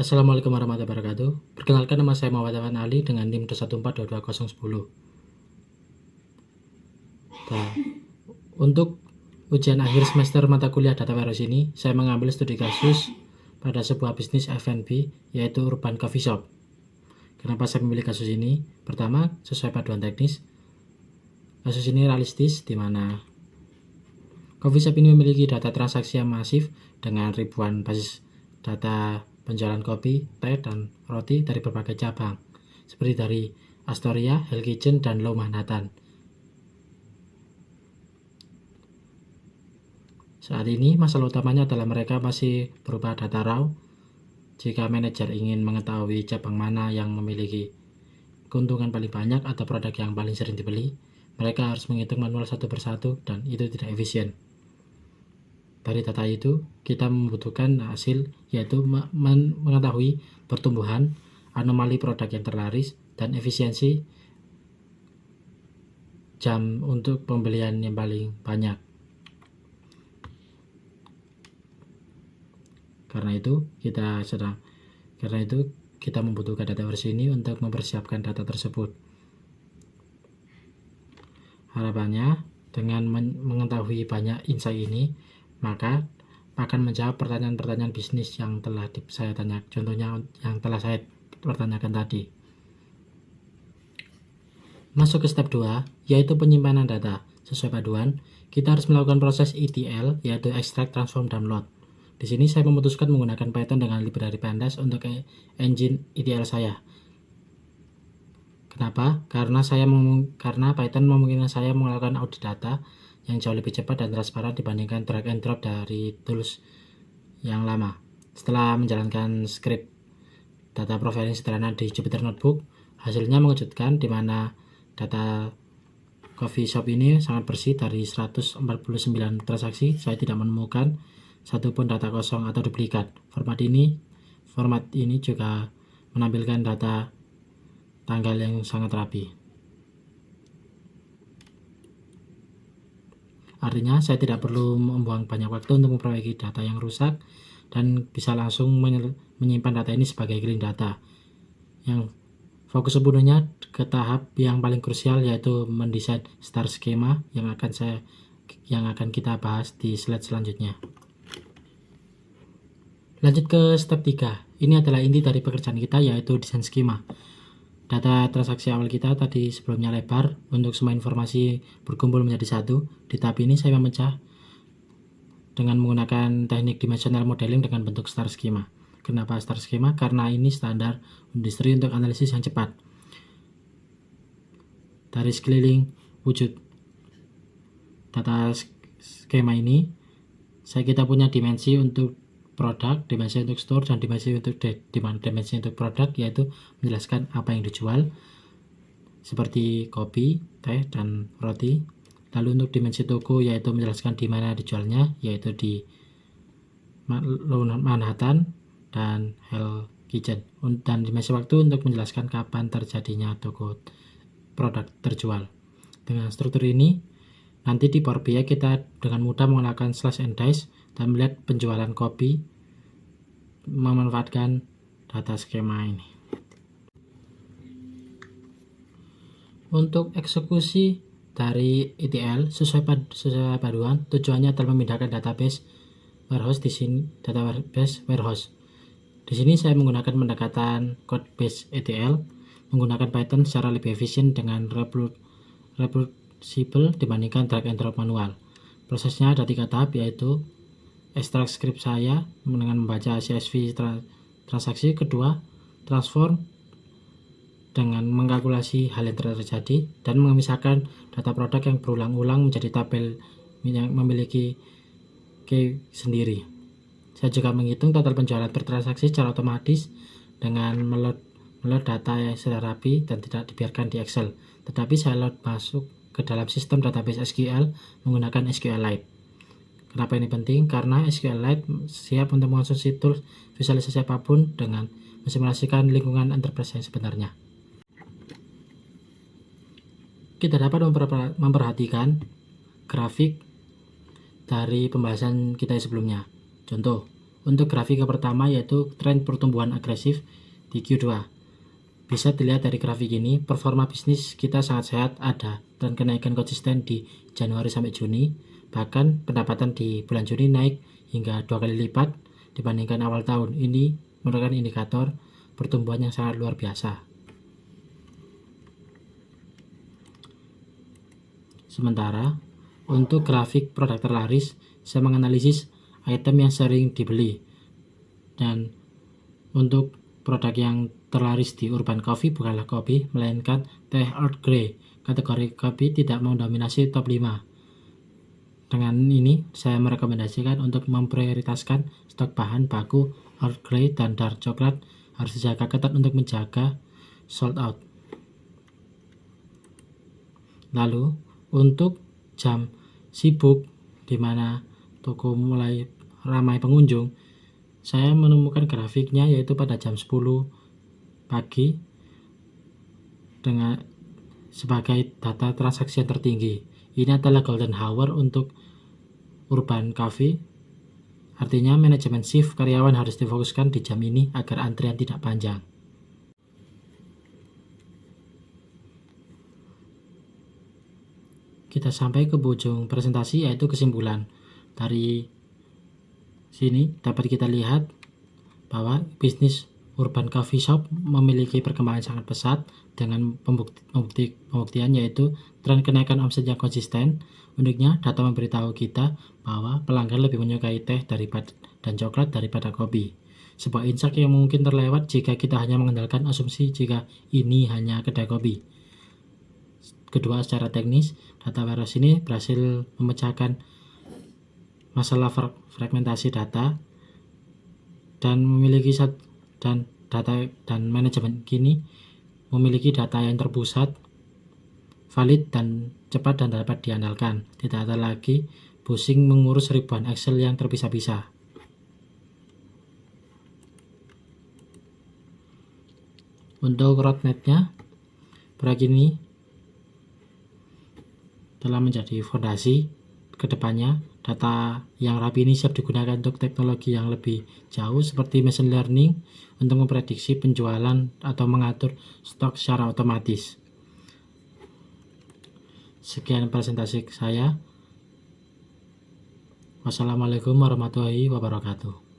Assalamualaikum warahmatullahi wabarakatuh. Perkenalkan, nama saya Muhammad Awan Ali dengan NIM 214221010. Nah, untuk ujian akhir semester mata kuliah Data Warehouse ini, saya mengambil studi kasus pada sebuah bisnis F&B, yaitu Urban Coffee Shop. Kenapa saya memilih kasus ini? Pertama, sesuai paduan teknis. Kasus ini realistis, di mana coffee shop ini memiliki data transaksi yang masif dengan ribuan basis data penjualan kopi, teh, dan roti dari berbagai cabang, seperti dari Astoria, Hell Kitchen, dan Low Manhattan. Saat ini masalah utamanya adalah mereka masih berupa data raw. Jika manajer ingin mengetahui cabang mana yang memiliki keuntungan paling banyak atau produk yang paling sering dibeli, mereka harus menghitung manual satu persatu, dan itu tidak efisien. Dari data itu, kita membutuhkan hasil, yaitu mengetahui pertumbuhan, anomali produk yang terlaris, dan efisiensi jam untuk pembelian yang paling banyak. Karena itu kita membutuhkan data versi ini untuk mempersiapkan data tersebut. Harapannya, dengan mengetahui banyak insight ini, maka akan menjawab pertanyaan-pertanyaan bisnis yang telah saya tanyakan, contohnya yang telah saya pertanyakan tadi. Masuk ke step 2, yaitu penyimpanan data. Sesuai paduan, kita harus melakukan proses ETL, yaitu Extract, Transform, Download. Di sini saya memutuskan menggunakan Python dengan library pandas untuk engine ETL saya. Kenapa? Karena Python memungkinkan saya melakukan audit data yang jauh lebih cepat dan transparan dibandingkan drag and drop dari tools yang lama. Setelah menjalankan script data profiling sederhana di Jupyter Notebook, hasilnya mengejutkan, di mana data coffee shop ini sangat bersih. Dari 149 transaksi, saya tidak menemukan satupun data kosong atau duplikat. Format ini juga menampilkan data tanggal yang sangat rapi. Artinya, saya tidak perlu membuang banyak waktu untuk memperbaiki data yang rusak, dan bisa langsung menyimpan data ini sebagai clean data. Yang fokus sepenuhnya ke tahap yang paling krusial, yaitu mendesain star schema yang akan kita bahas di slide selanjutnya. Lanjut ke step 3. Ini adalah inti dari pekerjaan kita, yaitu desain skema. Data transaksi awal kita tadi sebelumnya lebar. Untuk semua informasi berkumpul menjadi satu, di tahap ini saya memecah dengan menggunakan teknik dimensional modeling dengan bentuk star schema. Kenapa star schema? Karena ini standar industri untuk analisis yang cepat. Dari sekeliling wujud data skema ini, kita punya dimensi untuk produk, dimensi untuk store, dan dimensi untuk produk, yaitu menjelaskan apa yang dijual, seperti kopi, teh, dan roti. Lalu untuk dimensi toko, yaitu menjelaskan di mana dijualnya, yaitu di Low Manhattan dan Hell Kitchen. Dan dimensi waktu untuk menjelaskan kapan terjadinya toko produk terjual. Dengan struktur ini, nanti di Power BI kita dengan mudah melakukan slash and dice dan melihat penjualan kopi memanfaatkan data skema ini. Untuk eksekusi dari ETL sesuai paduan, tujuannya adalah memindahkan database warehouse warehouse. Di sini saya menggunakan pendekatan code base ETL menggunakan Python secara lebih efisien dengan reproducible dibandingkan drag and drop manual. Prosesnya ada 3 tahap, yaitu extract script saya dengan membaca CSV transaksi. Kedua, transform dengan mengkalkulasi hal yang terjadi dan memisahkan data produk yang berulang-ulang menjadi tabel yang memiliki key sendiri. Saya juga menghitung total penjualan per transaksi secara otomatis dengan meload data yang secara rapi dan tidak dibiarkan di Excel, tetapi saya load masuk ke dalam sistem database SQL menggunakan SQLite. Kenapa ini penting? Karena SQLite siap untuk mengonsumsi tools visualisasi apapun dengan mensimulasikan lingkungan enterprise yang sebenarnya. Kita dapat memperhatikan grafik dari pembahasan kita sebelumnya. Contoh, Untuk grafik yang pertama yaitu tren pertumbuhan agresif di Q2. Bisa dilihat dari grafik ini, performa bisnis kita sangat sehat, ada tren kenaikan konsisten di Januari sampai Juni. Bahkan pendapatan di bulan Juni naik hingga 2 kali lipat dibandingkan awal tahun. Ini merupakan indikator pertumbuhan yang sangat luar biasa. Sementara untuk grafik produk terlaris, saya menganalisis item yang sering dibeli. Dan untuk produk yang terlaris di Urban Coffee bukanlah kopi, melainkan teh Earl Grey. Kategori kopi tidak mendominasi top 5. Dengan ini, saya merekomendasikan untuk memprioritaskan stok bahan baku Earl Grey dan dark coklat harus dijaga ketat untuk menjaga sold out. Lalu, untuk jam sibuk di mana toko mulai ramai pengunjung, saya menemukan grafiknya yaitu pada jam 10 pagi dengan sebagai data transaksi yang tertinggi. Ini adalah golden hour untuk Urban Coffee. Artinya manajemen shift karyawan harus difokuskan di jam ini agar antrian tidak panjang. Kita sampai ke ujung presentasi yaitu kesimpulan. Dari sini dapat kita lihat bahwa bisnis Urban Coffee Shop memiliki perkembangan sangat pesat dengan pembuktian yaitu tren kenaikan omset yang konsisten. Uniknya, data memberitahu kita bahwa pelanggan lebih menyukai teh dan coklat daripada kopi. Sebuah insight yang mungkin terlewat jika kita hanya mengandalkan asumsi jika ini hanya kedai kopi. Kedua, secara teknis, data warehouse ini berhasil memecahkan masalah fragmentasi data dan manajemen kini memiliki data yang terpusat, valid dan cepat dan dapat diandalkan. Tidak ada lagi pusing mengurus ribuan Excel yang terpisah-pisah. Untuk roadmap-nya, proyek ini telah menjadi fondasi ke depannya. Data yang rapi ini siap digunakan untuk teknologi yang lebih jauh seperti machine learning untuk memprediksi penjualan atau mengatur stok secara otomatis. Sekian presentasi saya. Wassalamualaikum warahmatullahi wabarakatuh.